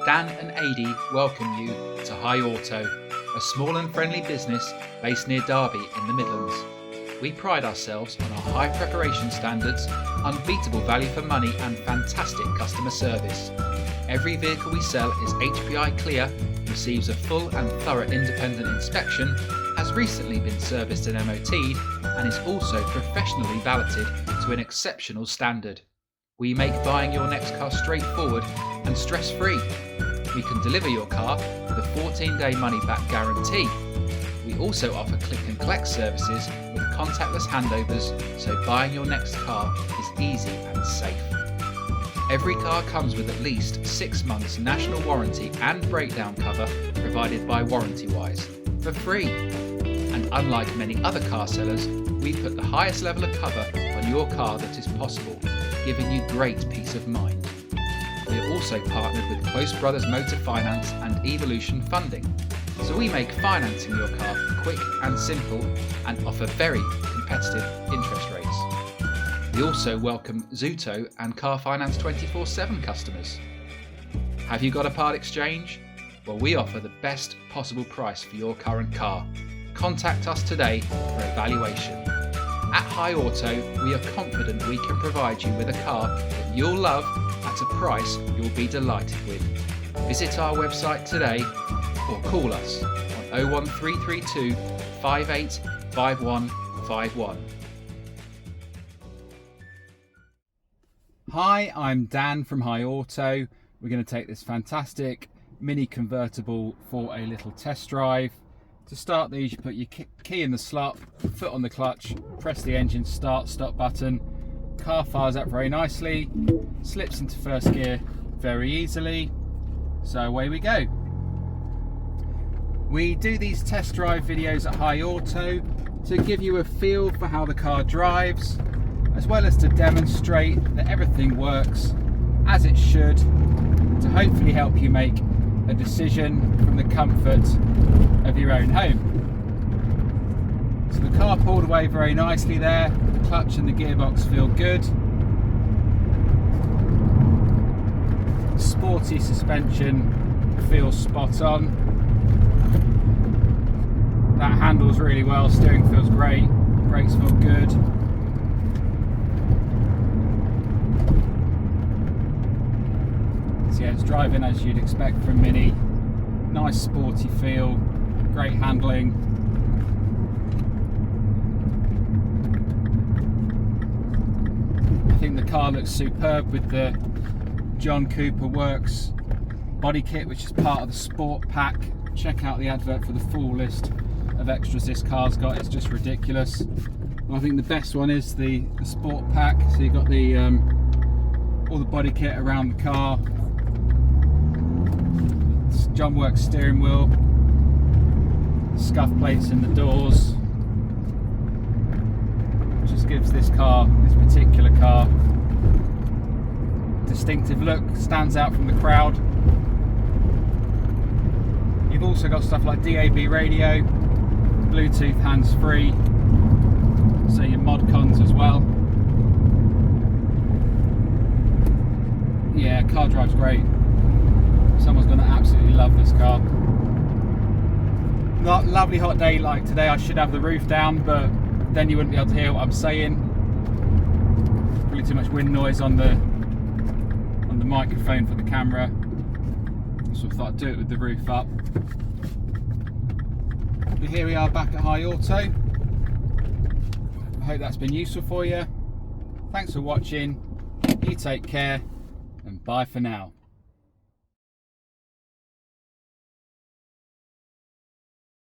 Dan and Adi welcome you to High Auto, a small and friendly business based near Derby in the Midlands. We pride ourselves on our high preparation standards, unbeatable value for money and fantastic customer service. Every vehicle we sell is HPI clear, receives a full and thorough independent inspection, has recently been serviced and MOT'd, and is also professionally valeted to an exceptional standard. We make buying your next car straightforward and stress-free. We can deliver your car with a 14-day money-back guarantee. We also offer click and collect services with contactless handovers, so buying your next car is easy and safe. Every car comes with at least 6 months national warranty and breakdown cover provided by Warrantywise for free. And unlike many other car sellers, we put the highest level of cover on your car that is possible, giving you great peace of mind. We are also partnered with Close Brothers Motor Finance and Evolution Funding, so we make financing your car quick and simple and offer very competitive interest rates. We also welcome Zuto and Car Finance 24/7 customers. Have you got a part exchange? Well, we offer the best possible price for your current car. Contact us today for evaluation. At High Auto, we are confident we can provide you with a car that you'll love at a price you'll be delighted with. Visit our website today or call us on 01332 585151. Hi, I'm Dan from High Auto. We're going to take this fantastic Mini convertible for a little test drive. To start these, you put your key in the slot, foot on the clutch, press the engine start-stop button. Car fires up very nicely, slips into first gear very easily. So away we go. We do these test drive videos at High Auto to give you a feel for how the car drives, as well as to demonstrate that everything works as it should, to hopefully help you make a decision from the comfort of your own home. So the car pulled away very nicely there, the clutch and the gearbox feel good. Sporty suspension feels spot on. That handles really well, steering feels great, brakes feel good. So yeah, it's driving as you'd expect from Mini. Nice sporty feel, great handling. I think the car looks superb with the John Cooper Works body kit, which is part of the sport pack. Check out the advert for the full list of extras this car's got. It's just ridiculous. I think the best one is the sport pack. So you've got the all the body kit around the car, John Works steering wheel, scuff plates in the doors. Just gives this particular car distinctive look, stands out from the crowd. You've also got stuff like DAB radio, Bluetooth hands-free, so your mod cons as well. Yeah, car drives great. Someone's going to absolutely love this car. Not lovely hot day like today, I should have the roof down, but then you wouldn't be able to hear what I'm saying. Probably too much wind noise on the microphone for the camera. So I thought I'd do it with the roof up. But here we are back at High Auto. I hope that's been useful for you. Thanks for watching. You take care and bye for now.